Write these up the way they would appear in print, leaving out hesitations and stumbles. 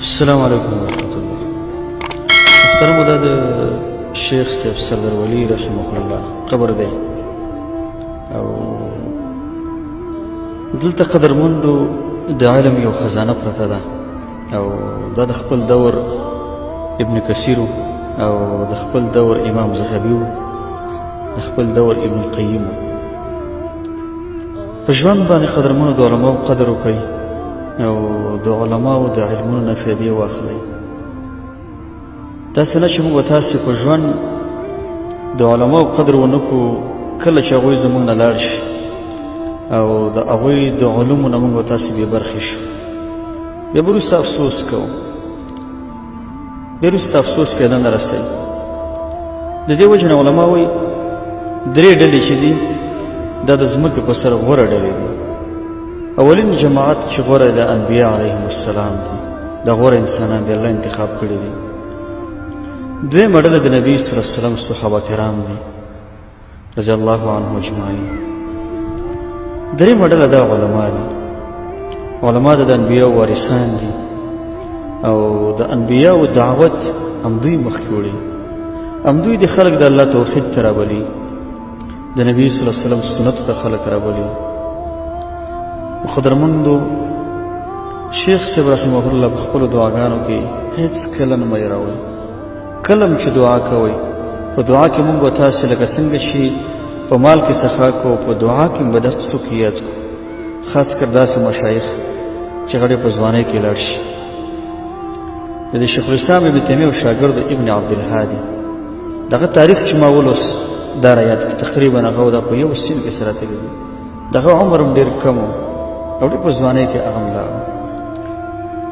السلام عليكم ورحمة الله. محترم دا الشيخ سيف سردار ولي رحمه الله قبر دی او دلته قدر مندو د علم یو خزانه پرته ده او دا د خپل دور ابن کثیر او د خپل دور امام ذهبي د خپل دور ابن القیم په ژوند باندې قدرمنو د علماو قدر وکړي او د علماو د علمونو نه فایدې واخلئ. داسې نه چې موږ تاسې په ژوند د علماو قدر ونه کړو، کله چې هغوی زموږ نه لاړ شي او د هغوی د علومو نه موږ تاسې بې برخې شو، بیا به وروسته افسوس کوو، بیا وروسته افسوس فایده نه رسوي. د دې وجې نه علما وایي درې ډلې چې دي دا د ځمکې په سر غوره ډلې دي. اولین جماعت چې غوره د انبیا علیهم السلام دي، دا غوره انسانان دی، الله انتخاب کړي دي. دویمه ډله د نبي صلی الله علیه وسلم صحابه کرام دي رضی الله عنهم اجمعین. دریمه ډله دا علما دي، علما د انبیاو وارثان دي او د انبیاو دعوت همدوی مخکې وړي، همدوی د خلک د الله توحید ته رابلي، د نبي صلی الله علیه وسلم سنتو ته خلک رابلي. قدرمندو شیخ صاحب رحمه الله په خپلو دعاګانو کې هیڅ کله نه مه هېروئ. کله هم چې دعا کوئ، په دعا کې مونږ به تاسې لکه څنګه چې په مال کې سخا کوو، په دعا کې به داسې څوک یاد کړو، خاص کر داسې مشایخ چې هغه په ځوانۍ کې لاړ شي. د شیخ الاسلام ابن تیمیه او شاګرد ابن عبدالهادي دغه تاریخ چې ما ولوس دا رایاد کړ، تقریبا هغه دا په یو سین کې سره تللی، دغه عمر هم ډېر کم و او ډېر په ځوانۍ کې هغه هم لاړ.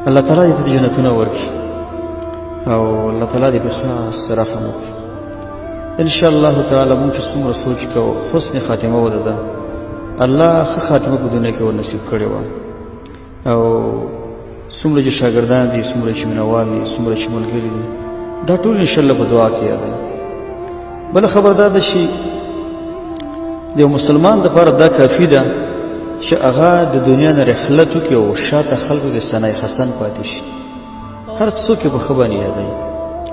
الله تعالی دې ته جنتونه ورکړي او الله تعالی دې په خاص رحم وکړي. انشاءالله تعالی مونږ چې څومره سوچ کوو حسن خاتمه وده ده، الله ښه خاتمه په دنیا کې ورنصیب کړې وه. او څومره چې شاګردان دي، څومره چې مینهوال دي، څومره چې ملګري دي، دا ټول انشاءالله په دعا کې یادوي. بله خبر دا ده چې د یو مسلمان دپاره دا کافي ده چې هغه د دنیا نه رحلت وکړي او شاته خلکو کې ثنای حسن پاتې شي. هر څوک یې په ښه باندې یادوي،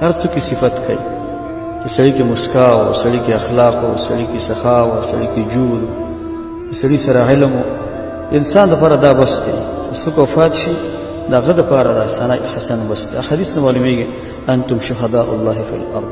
هر څوک یې صفت کوي چې سړي کې مسکا و، سړي کې اخلاق و، سړي کې سخا و، سړي کې جود و، سړي سره علم و. انسان دپاره دا بس دی، څوک وفات شي د هغه دپاره دا ثنای حسن بس دی. حدیث نه معلومیږي انتم شهداء الله فی الارض.